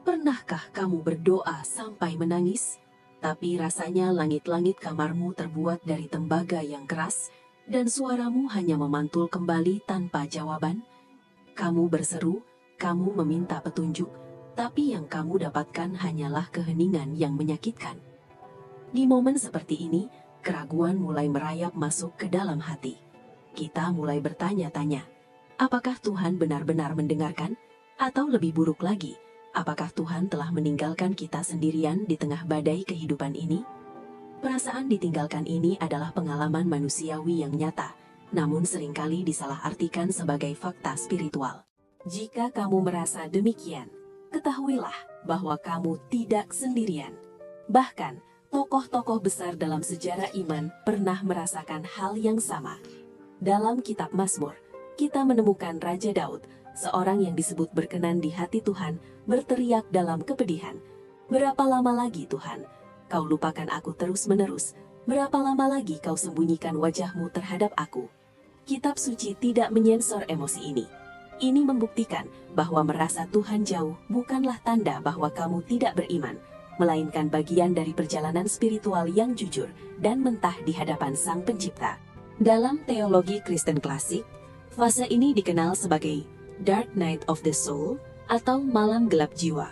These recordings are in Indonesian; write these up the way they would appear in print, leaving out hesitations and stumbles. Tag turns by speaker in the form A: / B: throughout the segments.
A: Pernahkah kamu berdoa sampai menangis, tapi rasanya langit-langit kamarmu terbuat dari tembaga yang keras, dan suaramu hanya memantul kembali tanpa jawaban? Kamu berseru, kamu meminta petunjuk, tapi yang kamu dapatkan hanyalah keheningan yang menyakitkan. Di momen seperti ini, keraguan mulai merayap masuk ke dalam hati. Kita mulai bertanya-tanya, apakah Tuhan benar-benar mendengarkan? Atau lebih buruk lagi, apakah Tuhan telah meninggalkan kita sendirian di tengah badai kehidupan ini? Perasaan ditinggalkan ini adalah pengalaman manusiawi yang nyata, namun seringkali disalahartikan sebagai fakta spiritual. Jika kamu merasa demikian, ketahuilah bahwa kamu tidak sendirian. Bahkan, tokoh-tokoh besar dalam sejarah iman pernah merasakan hal yang sama. Dalam kitab Mazmur, kita menemukan Raja Daud, seorang yang disebut berkenan di hati Tuhan, berteriak dalam kepedihan, "Berapa lama lagi Tuhan, Kau lupakan aku terus-menerus? Berapa lama lagi Kau sembunyikan wajah-Mu terhadap aku?" Kitab suci tidak menyensor emosi ini. Ini membuktikan bahwa merasa Tuhan jauh bukanlah tanda bahwa kamu tidak beriman, melainkan bagian dari perjalanan spiritual yang jujur dan mentah di hadapan Sang Pencipta. Dalam teologi Kristen klasik, fase ini dikenal sebagai Dark Night of the Soul atau malam gelap jiwa,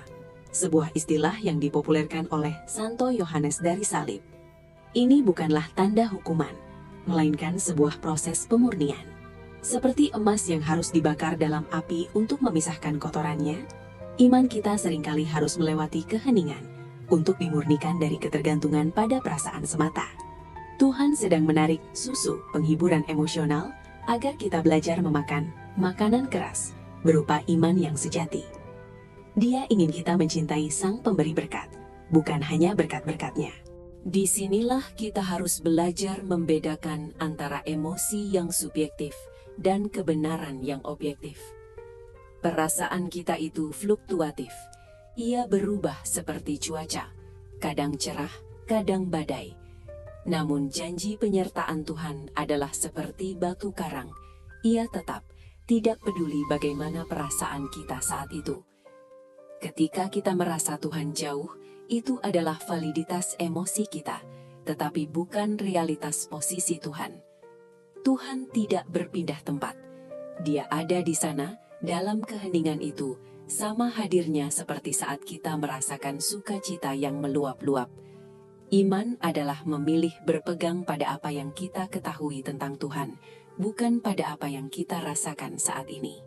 A: sebuah istilah yang dipopulerkan oleh Santo Yohanes dari Salib. Ini bukanlah tanda hukuman, melainkan sebuah proses pemurnian. Seperti emas yang harus dibakar dalam api untuk memisahkan kotorannya, iman kita seringkali harus melewati keheningan untuk dimurnikan dari ketergantungan pada perasaan semata. Tuhan sedang menarik susu penghiburan emosional agar kita belajar memakan makanan keras berupa iman yang sejati. Dia ingin kita mencintai Sang Pemberi berkat, bukan hanya berkat-berkatnya. Disinilah kita harus belajar membedakan antara emosi yang subjektif dan kebenaran yang objektif. Perasaan kita itu fluktuatif. Ia berubah seperti cuaca, kadang cerah, kadang badai. Namun janji penyertaan Tuhan adalah seperti batu karang. Ia tetap, tidak peduli bagaimana perasaan kita saat itu. Ketika kita merasa Tuhan jauh, itu adalah validitas emosi kita, tetapi bukan realitas posisi Tuhan. Tuhan tidak berpindah tempat. Dia ada di sana, dalam keheningan itu, sama hadirnya seperti saat kita merasakan sukacita yang meluap-luap. Iman adalah memilih berpegang pada apa yang kita ketahui tentang Tuhan, bukan pada apa yang kita rasakan saat ini.